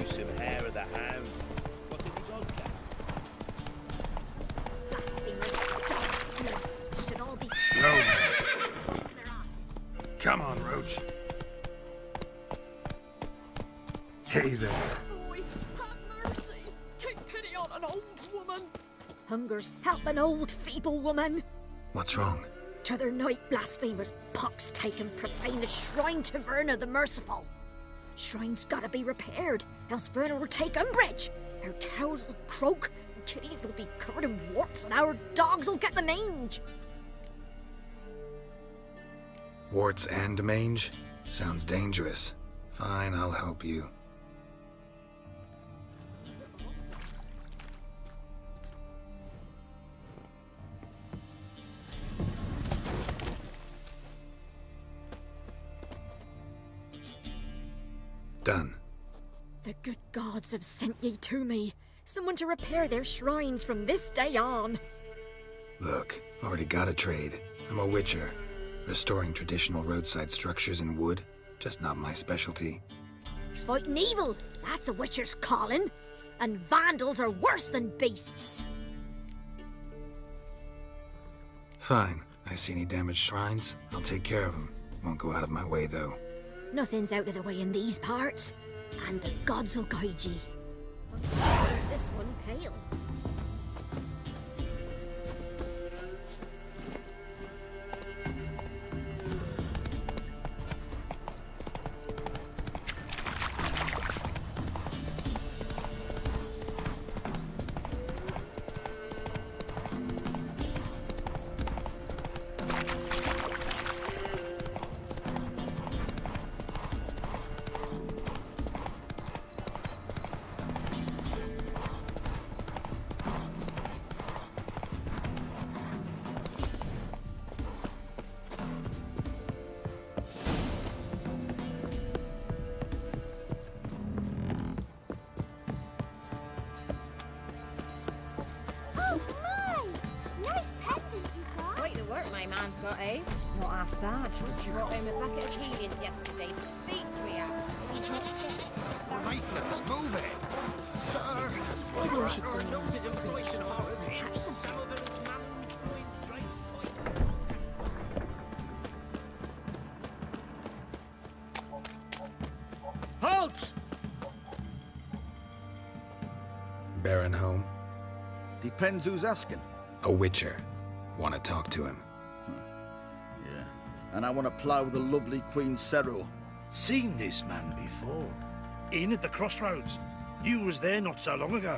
you some hair of the hound. What have you got, Cap? Blasphemers, dogs, should all be Slow their asses. Come on, Roach. Hey there. Boy, have mercy. Take pity on an old woman. Hunger's help an old, feeble woman. What's wrong? T'other night, blasphemers, pox take and profane the shrine to Verna the Merciful. Shrine's gotta be repaired, else Verna will take umbrage. Our cows will croak, and kitties will be covered in warts, and our dogs will get the mange. Warts and mange? Sounds dangerous. Fine, I'll help you. Done. The good gods have sent ye to me. Someone to repair their shrines from this day on. Look, already got a trade. I'm a witcher. Restoring traditional roadside structures in wood, just not my specialty. Fighting evil, that's a witcher's calling. And vandals are worse than beasts. Fine. I see any damaged shrines, I'll take care of them. Won't go out of my way, though. Nothing's out of the way in these parts, and the gods will guide ye. This one pale. Not half that. You brought home a bucket of heliums yesterday. Feast we are. He's not scared. Leaflets, move it! Sir! Maybe I should send them Loads of inflation horrors in. Catch some. Some of it is mounds, flowing drains, points. Halt! Baron home? Depends who's asking. A witcher. Want to talk to him. Yeah. And I want to plough the lovely Queen Cero. Seen this man before. In at the crossroads. You was there not so long ago.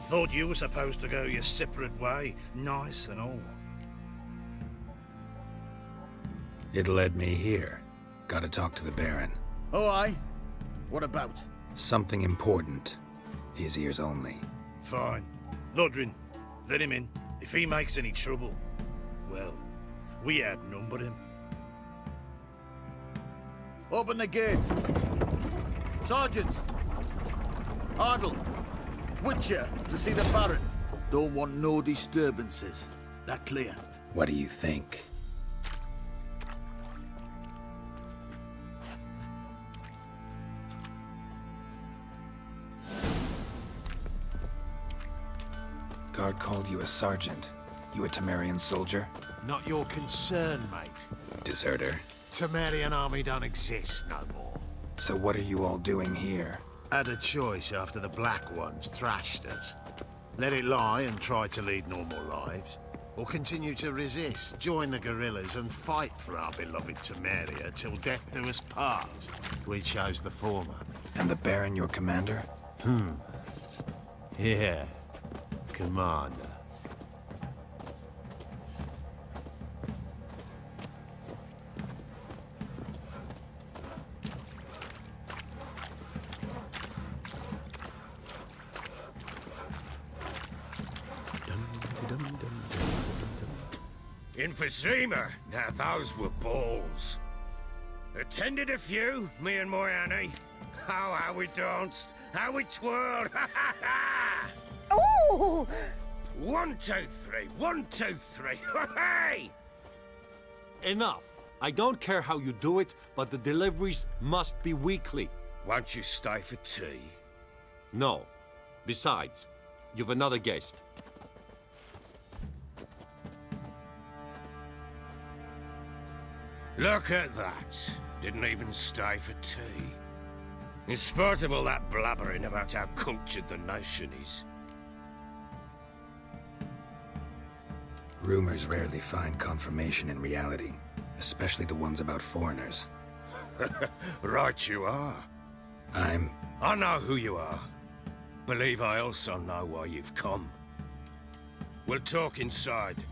Thought you were supposed to go your separate way, nice and all. It led me here. Gotta talk to the Baron. Oh, aye? What about? Something important. His ears only. Fine. Lodrin, let him in. If he makes any trouble, well, we outnumber him. Open the gate. Sergeants! Ardle! Witcher, to see the Baron. Don't want no disturbances. That clear? What do you think? Guard called you a sergeant. You a Temerian soldier? Not your concern, mate. Deserter. Temerian army don't exist no more. So what are you all doing here? Had a choice after the Black Ones thrashed us. Let it lie and try to lead normal lives, or continue to resist, join the guerrillas and fight for our beloved Temeria till death do us part. We chose the former. And the Baron your commander? Yeah, commander. Emphysema, now those were balls. Attended a few, me and my Annie. Oh, how we danced, how we twirled, ha ha ha! Oh! 1, 2, 3, 1, 2, 3, hey! Enough. I don't care how you do it, but the deliveries must be weekly. Won't you stay for tea? No. Besides, you've another guest. Look at that. Didn't even stay for tea. In spite of all that blabbering about how cultured the nation is. Rumors rarely find confirmation in reality, especially the ones about foreigners. Right you are. I know who you are. Believe I also know why you've come. We'll talk inside.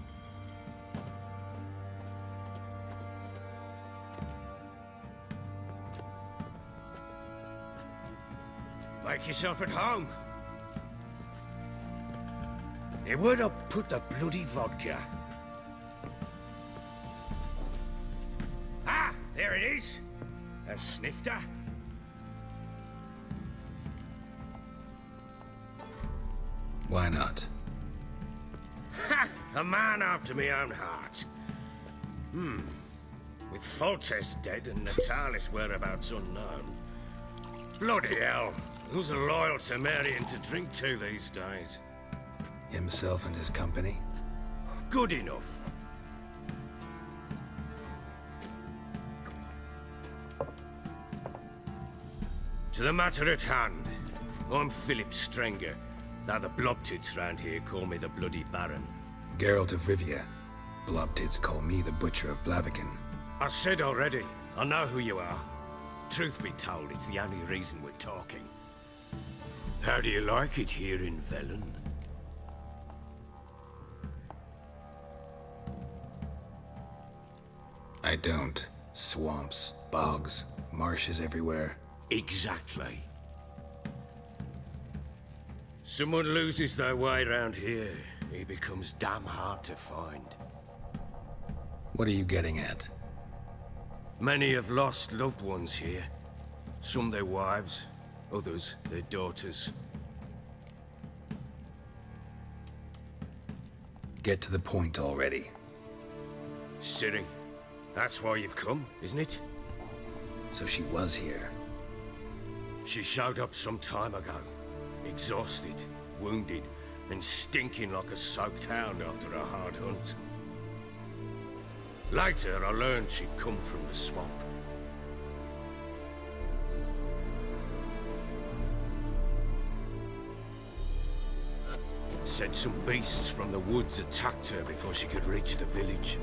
Make yourself at home. Hey, where'd I put the bloody vodka? Ah, there it is. A snifter. Why not? Ha! A man after my own heart. With Foltest dead and Natalis' whereabouts unknown. Bloody hell. Who's a loyal Temerian to drink to these days? Himself and his company? Good enough. To the matter at hand. I'm Philip Strenger. Now the Blobtits round here call me the Bloody Baron. Geralt of Rivia. Blobtits call me the Butcher of Blaviken. I said already, I know who you are. Truth be told, it's the only reason we're talking. How do you like it here in Velen? I don't. Swamps, bogs, marshes everywhere. Exactly. Someone loses their way around here, he becomes damn hard to find. What are you getting at? Many have lost loved ones here. Some their wives, others their daughters. Get to the point already. Ciri, that's why you've come, isn't it? So she was here. She showed up some time ago. Exhausted, wounded, and stinking like a soaked hound after a hard hunt. Later, I learned she'd come from the swamp. Said some beasts from the woods attacked her before she could reach the village.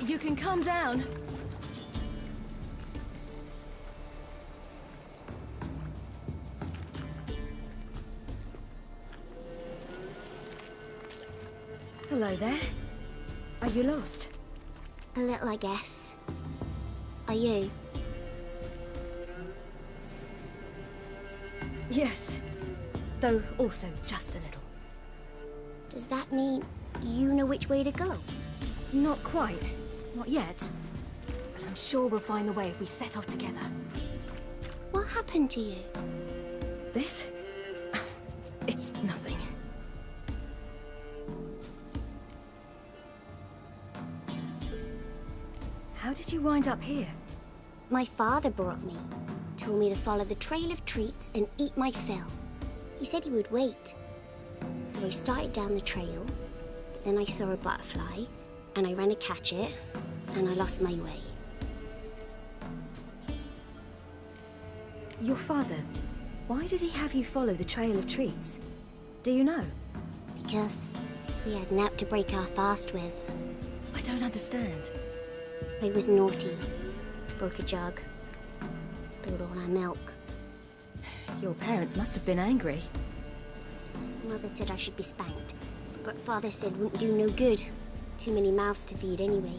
You can calm down. Hello there. Are you lost? A little, I guess. Are you? Yes. Though also just a little. Does that mean you know which way to go? Not quite. Not yet. But I'm sure we'll find the way if we set off together. What happened to you? This? It's nothing. How did you wind up here? My father brought me. Told me to follow the trail of treats and eat my fill. He said he would wait. So I started down the trail, but then I saw a butterfly, and I ran to catch it, and I lost my way. Your father? Why did he have you follow the trail of treats? Do you know? Because we had naught to break our fast with. I don't understand. I was naughty. Broke a jug. Spilled all our milk. Your parents must have been angry. Mother said I should be spanked, but Father said wouldn't do no good. Too many mouths to feed anyway.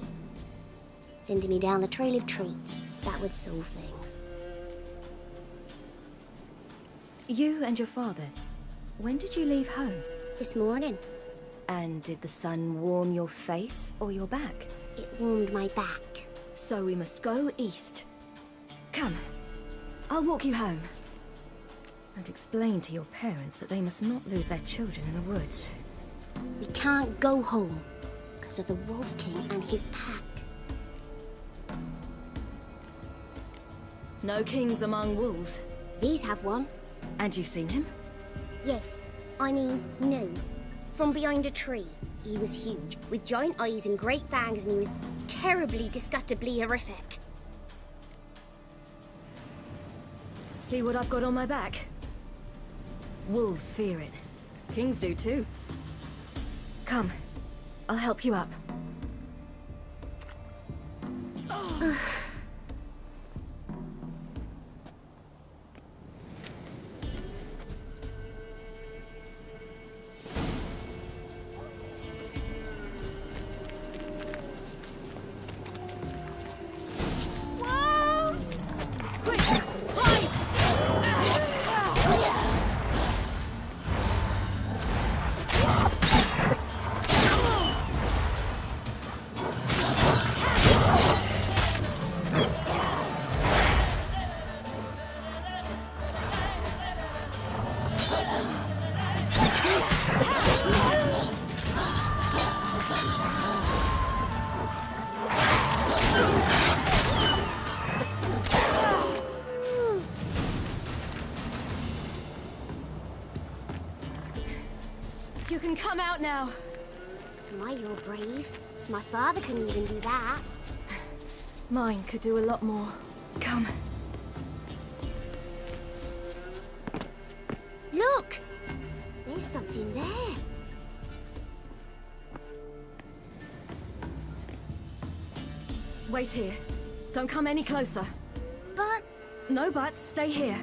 Sending me down the trail of treats, that would solve things. You and your father, when did you leave home? This morning. And did the sun warm your face or your back? It warmed my back. So we must go east. Come, I'll walk you home. And explain to your parents that they must not lose their children in the woods. We can't go home, because of the Wolf King and his pack. No kings among wolves. These have one. And you've seen him? Yes. I mean, no. From behind a tree. He was huge, with giant eyes and great fangs, and he was terribly, disgustingly horrific. See what I've got on my back? Wolves fear it. Kings do too. Come, I'll help you up. You can come out now. My, you're brave. My father couldn't even do that. Mine could do a lot more. Come. Look! There's something there. Wait here. Don't come any closer. But... No buts. Stay here.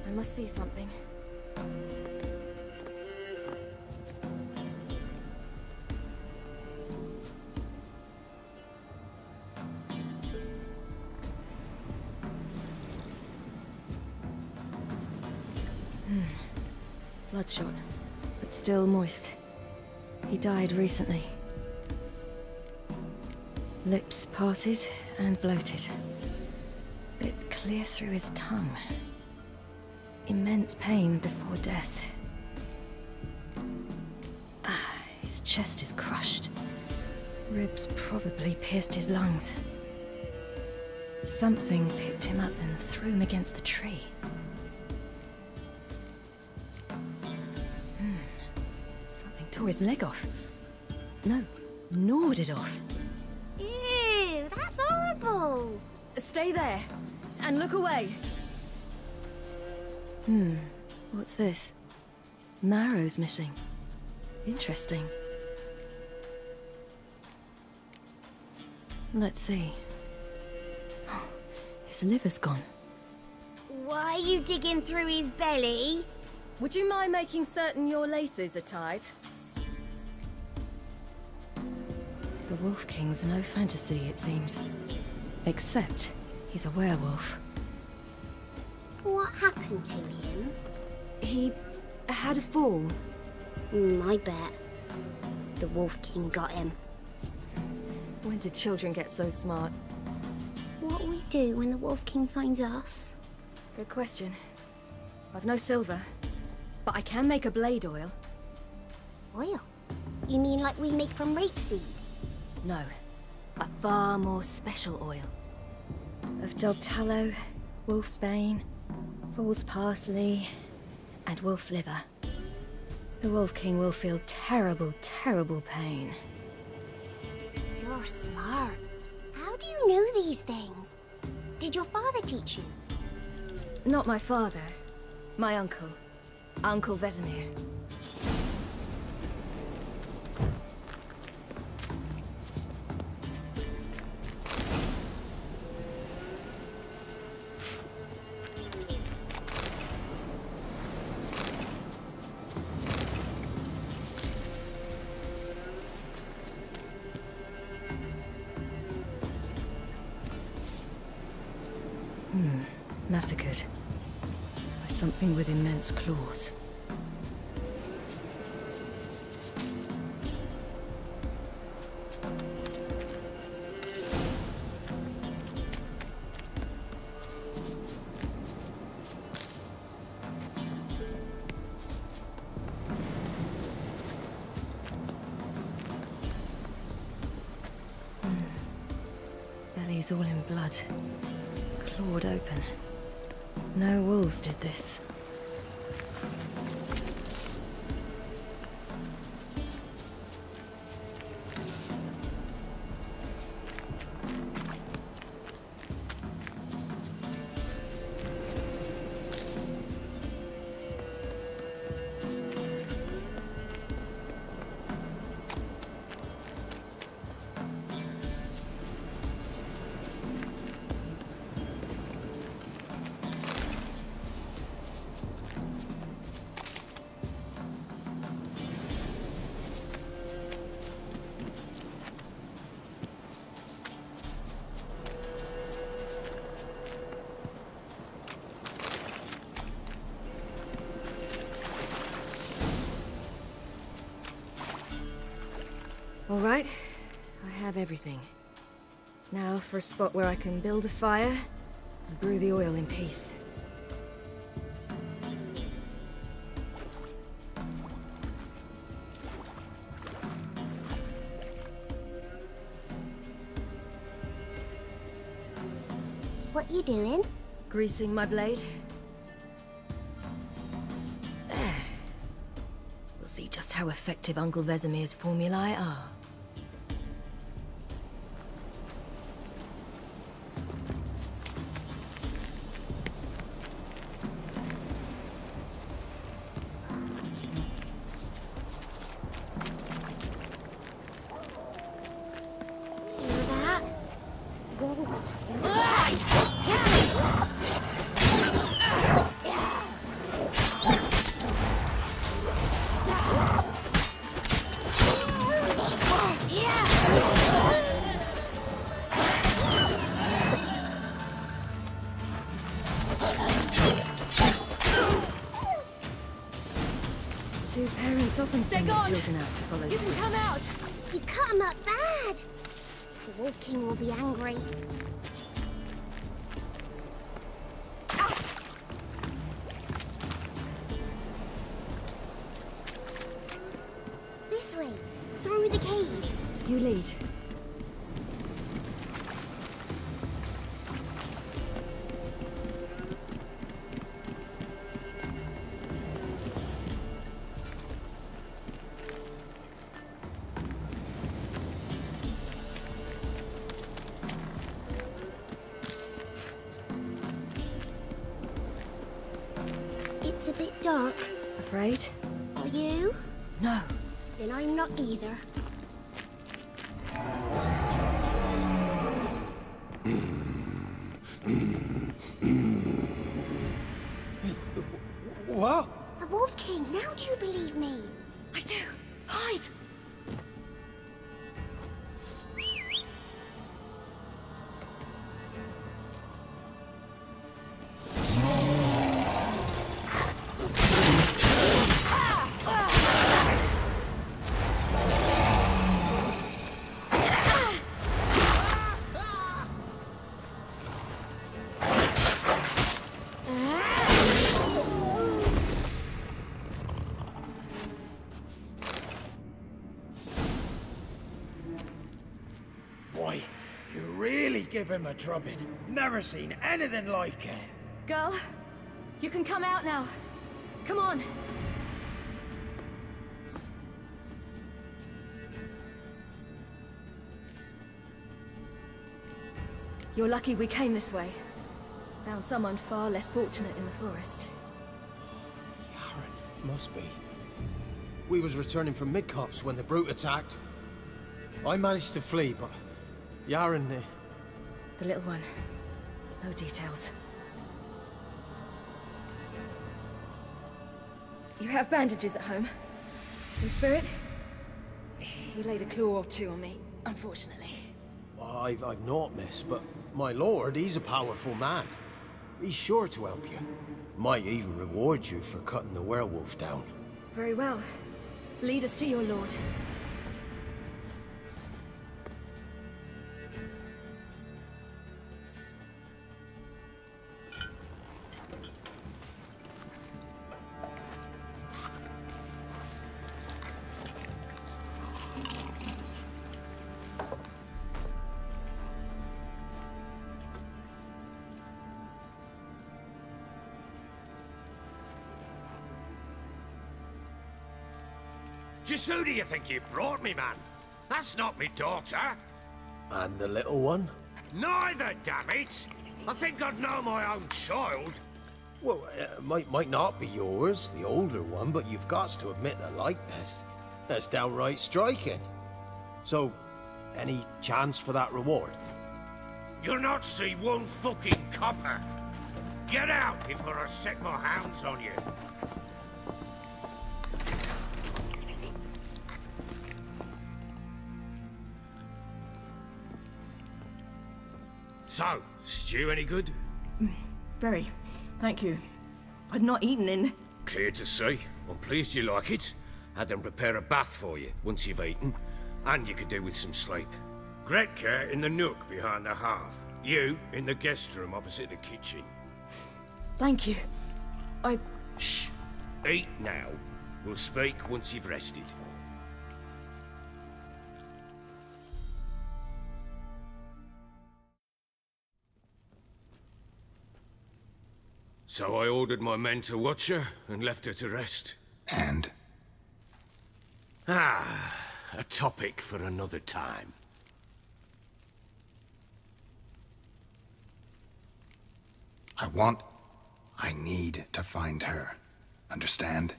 I must see something. Bloodshot, but still moist. He died recently. Lips parted and bloated. Bit clear through his tongue. Immense pain before death. His chest is crushed. Ribs probably pierced his lungs. Something picked him up and threw him against the tree. Tore his leg off. No, gnawed it off. Ew, that's horrible! Stay there, and look away. What's this? Marrow's missing. Interesting. Let's see. Oh, his liver's gone. Why are you digging through his belly? Would you mind making certain your laces are tied? The Wolf King's no fantasy, it seems. Except he's a werewolf. What happened to him? He had a fall. I bet. The Wolf King got him. When did children get so smart? What'll we do when the Wolf King finds us? Good question. I've no silver, but I can make a blade oil. Oil? You mean like we make from rapeseed? No, a far more special oil. Of dog tallow, wolf's bane, fool's parsley, and wolf's liver. The Wolf King will feel terrible, terrible pain. You're smart. How do you know these things? Did your father teach you? Not my father, My uncle. Uncle Vesemir. Massacred by something with immense claws. Belly's all in blood, clawed open. No wolves did this. All right, I have everything. Now for a spot where I can build a fire and brew the oil in peace. What you doing? Greasing my blade. There. We'll see just how effective Uncle Vesemir's formulae are. Do parents often send their children out to follow the suits? You can come out! You cut him up bad! The Wolf King will be angry. This way, through the cave. You lead. It's a bit dark. Afraid? Are you? No. Then I'm not either. What? The Wolf King, now do you believe me? I do. Hide! Boy, you really give him a drubbing. Never seen anything like it. Girl, you can come out now. Come on. You're lucky we came this way. Found someone far less fortunate in the forest. Must be. We was returning from Midcops when the brute attacked. I managed to flee, but Yaren... The little one. No details. You have bandages at home? Some spirit? He laid a claw or two on me, unfortunately. I've naught, miss, but my lord, he's a powerful man. He's sure to help you. Might even reward you for cutting the werewolf down. Very well. Lead us to your lord. Just who do you think you brought me, man? That's not me daughter. And the little one? Neither, damn it! I think I'd know my own child. Well, might not be yours, the older one, but you've got to admit the likeness. That's downright striking. So, any chance for that reward? You'll not see one fucking copper. Get out before I set my hounds on you. So, stew any good? Very. Thank you. I'd not eaten in... Clear to see. I'm pleased you like it. Had them prepare a bath for you once you've eaten. And you could do with some sleep. Gretka in the nook behind the hearth. You in the guest room opposite the kitchen. Thank you. Shh. Eat now. We'll speak once you've rested. So I ordered my men to watch her and left her to rest. And? A topic for another time. I need to find her. Understand?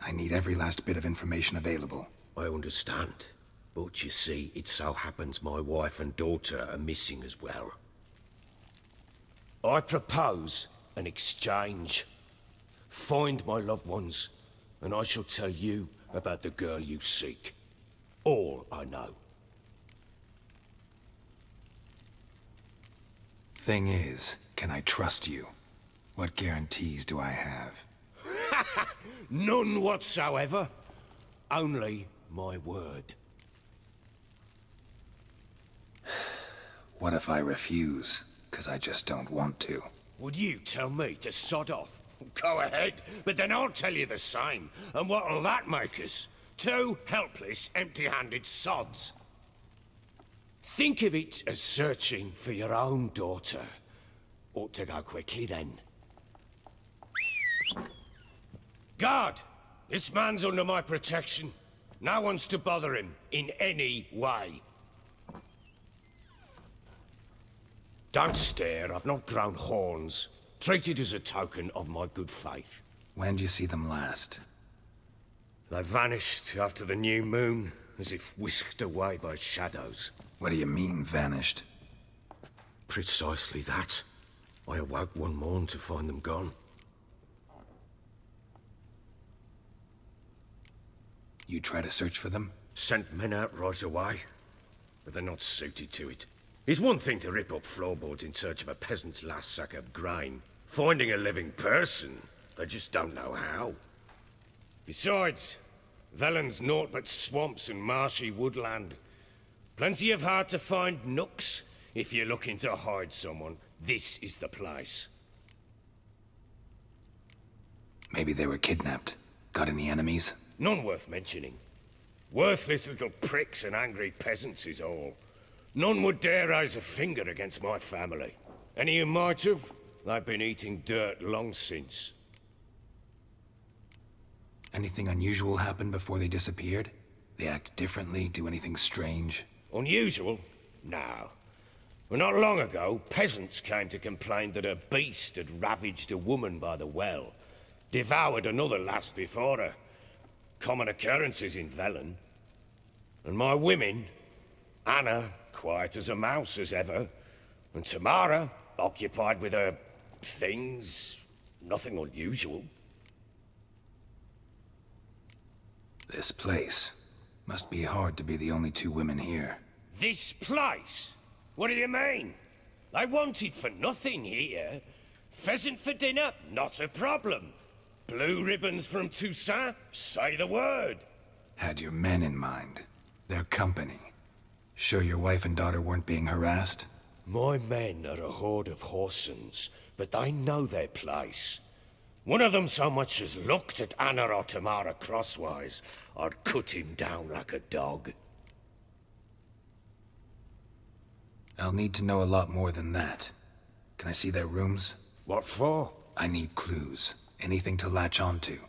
I need every last bit of information available. I understand. But you see, it so happens my wife and daughter are missing as well. I propose an exchange. Find my loved ones, and I shall tell you about the girl you seek. All I know. Thing is, can I trust you? What guarantees do I have? None whatsoever. Only my word. What if I refuse? 'Cause I just don't want to. Would you tell me to sod off? Go ahead, but then I'll tell you the same. And what'll that make us? Two helpless, empty-handed sods. Think of it as searching for your own daughter. Ought to go quickly, then. Guard! This man's under my protection. No one's to bother him in any way. Don't stare, I've not grown horns. Treat it as a token of my good faith. When did you see them last? They vanished after the new moon, as if whisked away by shadows. What do you mean, vanished? Precisely that. I awoke one morn to find them gone. You try to search for them? Sent men out right away, but they're not suited to it. It's one thing to rip up floorboards in search of a peasant's last sack of grain. Finding a living person, they just don't know how. Besides, Velen's naught but swamps and marshy woodland. Plenty of hard-to-find nooks. If you're looking to hide someone, this is the place. Maybe they were kidnapped. Got any enemies? None worth mentioning. Worthless little pricks and angry peasants is all. None would dare raise a finger against my family. Any who might have, they've been eating dirt long since. Anything unusual happen before they disappeared? They act differently, do anything strange? Unusual? No. Well, not long ago, peasants came to complain that a beast had ravaged a woman by the well. Devoured another lass before her. Common occurrences in Velen. And my women, Anna, quiet as a mouse as ever, and Tamara, occupied with her things, nothing unusual. This place. Must be hard to be the only two women here. This place? What do you mean? They wanted for nothing here. Pheasant for dinner? Not a problem. Blue ribbons from Toussaint? Say the word. Had your men in mind. Their company. Sure your wife and daughter weren't being harassed? My men are a horde of whoresons, but they know their place. One of them so much as looked at Anna or Tamara crosswise, I'd cut him down like a dog. I'll need to know a lot more than that. Can I see their rooms? What for? I need clues. Anything to latch onto.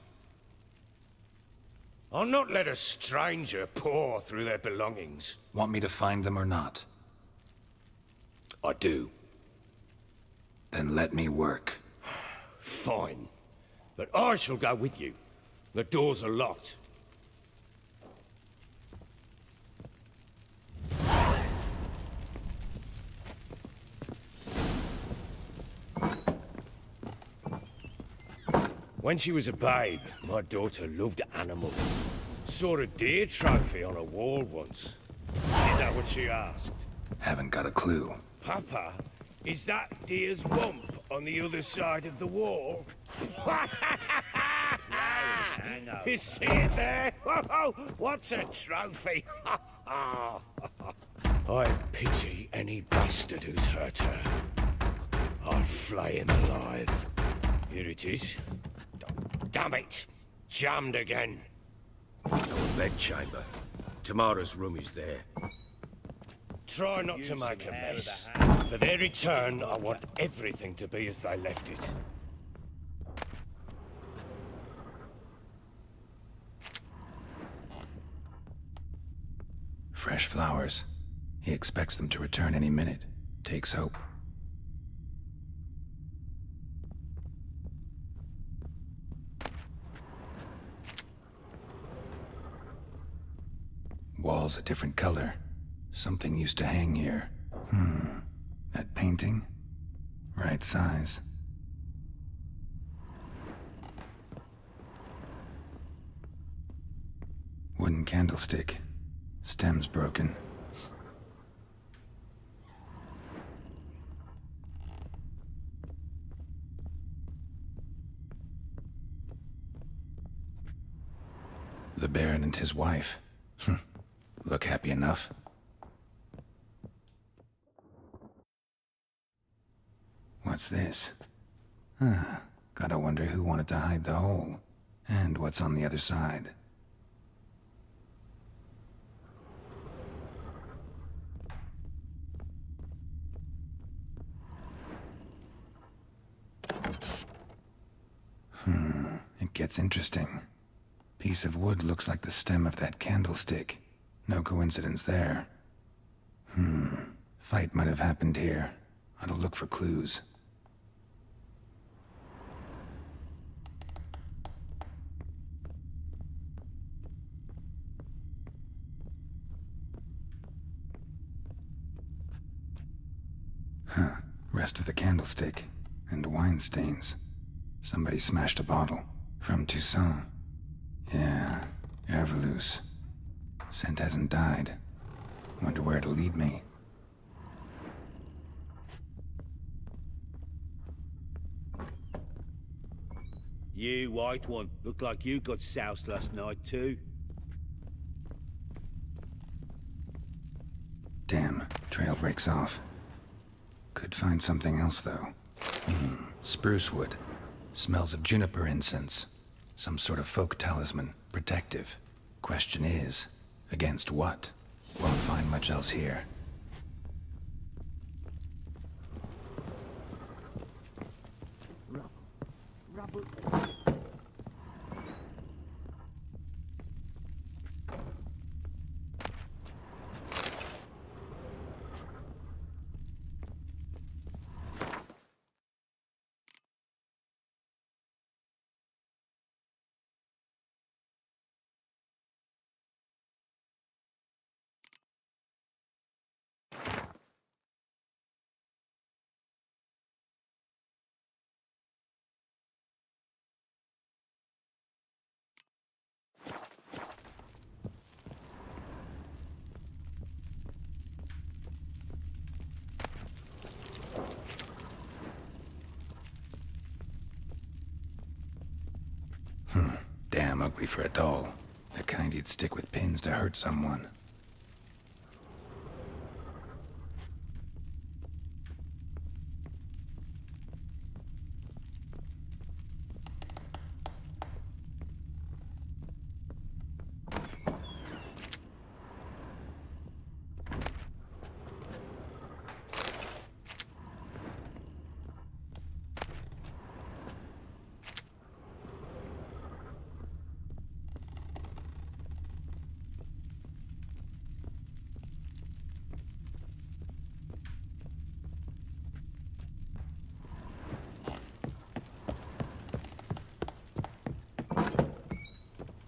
I'll not let a stranger pore through their belongings. Want me to find them or not? I do. Then let me work. Fine. But I shall go with you. The doors are locked. When she was a babe, my daughter loved animals. Saw a deer trophy on a wall once. You know what she asked? Haven't got a clue. Papa, is that deer's wump on the other side of the wall? You see it there? What's a trophy? I pity any bastard who's hurt her. I'll flay him alive. Here it is. Damn it! Jammed again. Our bedchamber. Tamara's room is there. Try not to make a mess. For their return, I want everything to be as they left it. Fresh flowers. He expects them to return any minute. Takes hope. Walls a different color. Something used to hang here. That painting? Right size. Wooden candlestick. Stem's broken. The Baron and his wife. Look happy enough. What's this? Gotta wonder who wanted to hide the hole. And what's on the other side. It gets interesting. Piece of wood looks like the stem of that candlestick. No coincidence there. Fight might have happened here. Ought to look for clues. Rest of the candlestick. And wine stains. Somebody smashed a bottle. From Toussaint. Yeah, Herveloos. Scent hasn't died. Wonder where it'll lead me. You, white one. Looked like you got soused last night, too. Damn, trail breaks off. Could find something else, though. Spruce wood. Smells of juniper incense. Some sort of folk talisman. Protective. Question is, against what? Won't find much else here. damn ugly for a doll. The kind you'd stick with pins to hurt someone.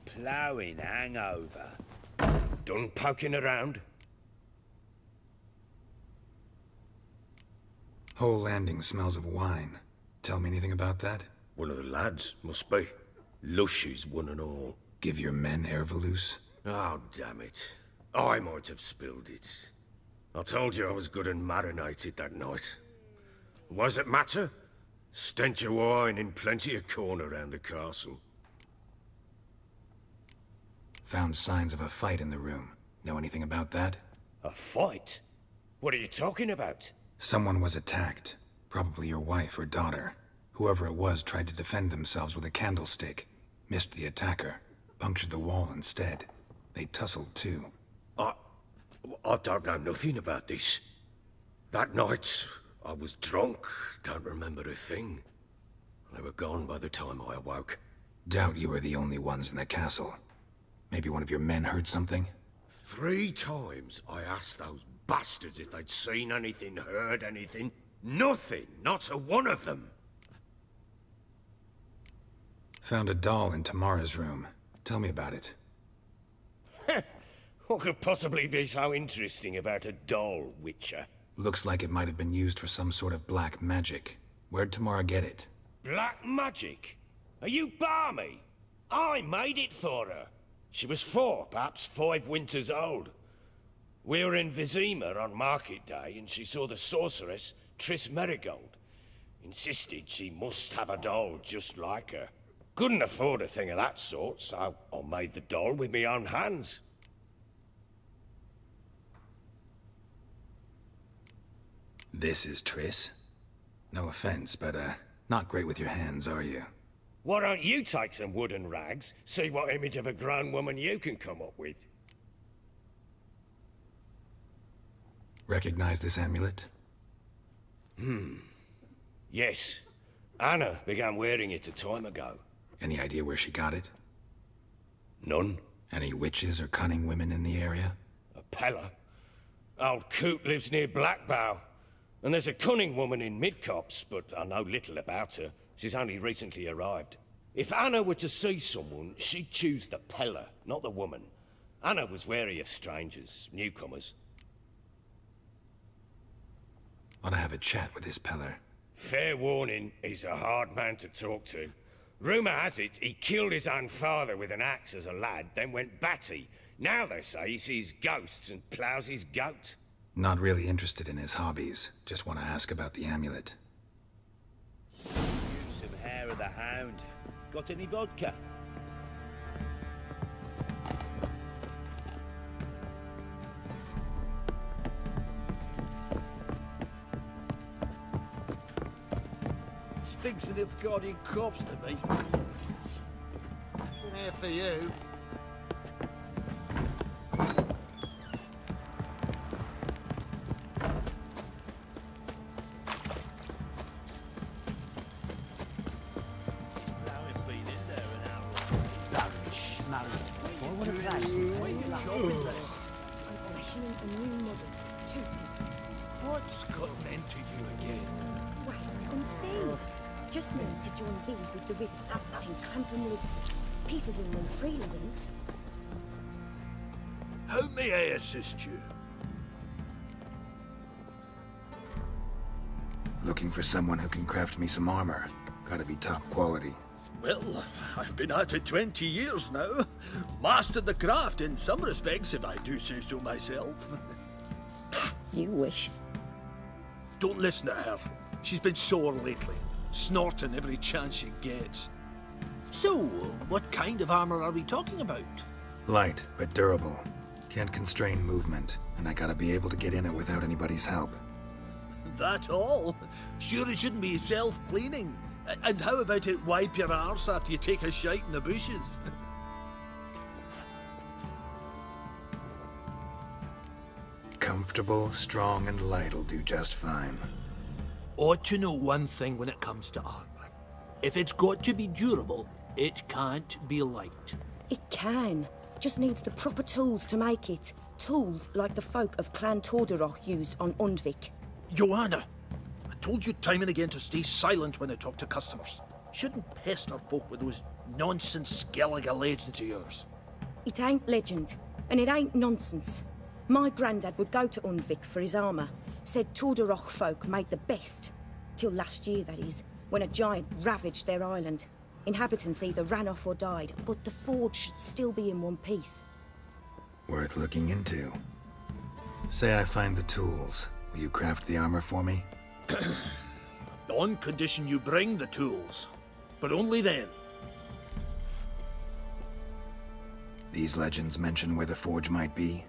Ploughing hangover. Done poking around? Whole landing smells of wine. Tell me anything about that? One of the lads, must be. Lushes, one and all. Give your men Ervalus? Oh, damn it. I might have spilled it. I told you I was good and marinated that night. Was it matter? Stench of wine in plenty of corn around the castle. Found signs of a fight in the room. Know anything about that? A fight? What are you talking about? Someone was attacked. Probably your wife or daughter. Whoever it was tried to defend themselves with a candlestick. Missed the attacker. Punctured the wall instead. They tussled too. I don't know nothing about this. That night, I was drunk. Don't remember a thing. They were gone by the time I awoke. Doubt you were the only ones in the castle. Maybe one of your men heard something? 3 times I asked those bastards if they'd seen anything, heard anything. Nothing, not a one of them. Found a doll in Tamara's room. Tell me about it. What could possibly be so interesting about a doll, Witcher? Looks like it might have been used for some sort of black magic. Where'd Tamara get it? Black magic? Are you balmy? I made it for her. She was 4, perhaps 5 winters old. We were in Vizima on market day, and she saw the sorceress, Triss Merigold. Insisted she must have a doll just like her. Couldn't afford a thing of that sort, so I made the doll with my own hands. This is Triss? No offense, but, not great with your hands, are you? Why don't you take some wooden rags, see what image of a grown woman you can come up with? Recognize this amulet? Yes. Anna began wearing it a time ago. Any idea where she got it? None. Any witches or cunning women in the area? A Pella. Old Coot lives near Blackbow. And there's a cunning woman in Midcopse, but I know little about her. She's only recently arrived. If Anna were to see someone, she'd choose the Pella, not the woman. Anna was wary of strangers, newcomers. Ought to have a chat with this Peller. Fair warning, he's a hard man to talk to. Rumour has it he killed his own father with an axe as a lad, then went batty. Now they say he sees ghosts and ploughs his goat. Not really interested in his hobbies. Just want to ask about the amulet. Use some hair of the hound. Got any vodka? Stinks of guardian corpse to me. Here for you. What's gotten into you again? Wait and see. Just need to join these with the rivets and clamp them loosely. Pieces will run freely with them. How may I assist you? Looking for someone who can craft me some armor. Gotta be top quality. Well, I've been at it 20 years now. Mastered the craft in some respects, if I do say so myself. You wish. Don't listen to her. She's been sore lately, snorting every chance she gets. So, what kind of armor are we talking about? Light, but durable. Can't constrain movement, and I gotta be able to get in it without anybody's help. That all? Sure it shouldn't be self-cleaning. And how about it wipe your arse after you take a shite in the bushes? Comfortable, strong, and light'll do just fine. Ought to know one thing when it comes to armor. If it's got to be durable, it can't be light. It can. Just needs the proper tools to make it. Tools like the folk of Clan Tordarroch used on Undvik. Joanna, I told you time and again to stay silent when I talk to customers. Shouldn't pester folk with those nonsense Skellige legends of yours. It ain't legend, and it ain't nonsense. My granddad would go to Undvik for his armour. Said Tordarroch folk made the best. Till last year, that is, when a giant ravaged their island. Inhabitants either ran off or died, but the forge should still be in one piece. Worth looking into. Say I find the tools. Will you craft the armor for me? On condition you bring the tools. But only then. These legends mention where the forge might be?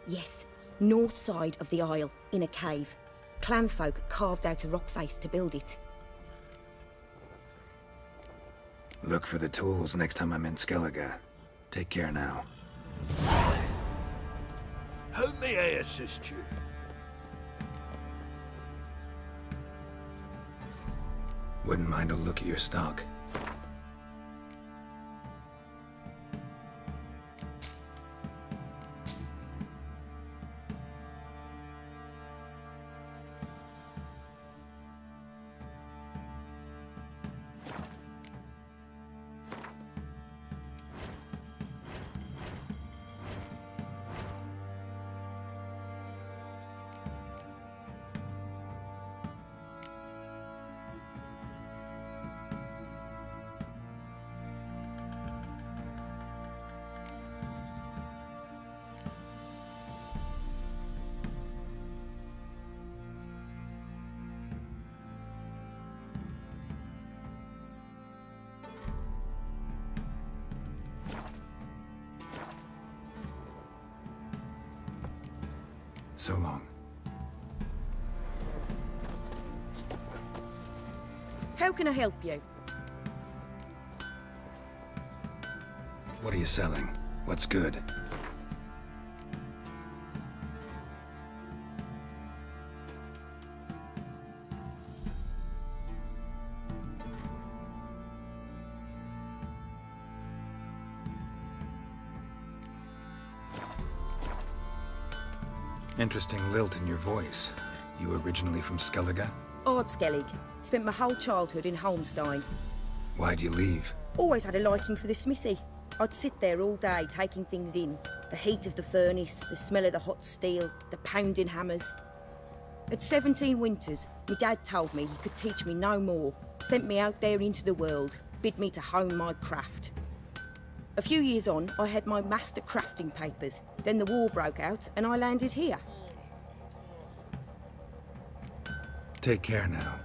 Yes, north side of the isle, in a cave. Clanfolk carved out a rock face to build it. Look for the tools next time I'm in Skellige. Take care now. How may I assist you? Wouldn't mind a look at your stock. So long. How can I help you? What are you selling? What's good? Interesting lilt in your voice. You originally from Skellige? Ardskellig. Spent my whole childhood in Holmstein. Why'd you leave? Always had a liking for the smithy. I'd sit there all day taking things in. The heat of the furnace, the smell of the hot steel, the pounding hammers. At 17 winters, my dad told me he could teach me no more. Sent me out there into the world, bid me to hone my craft. A few years on, I had my master crafting papers. Then the war broke out and I landed here. Take care now.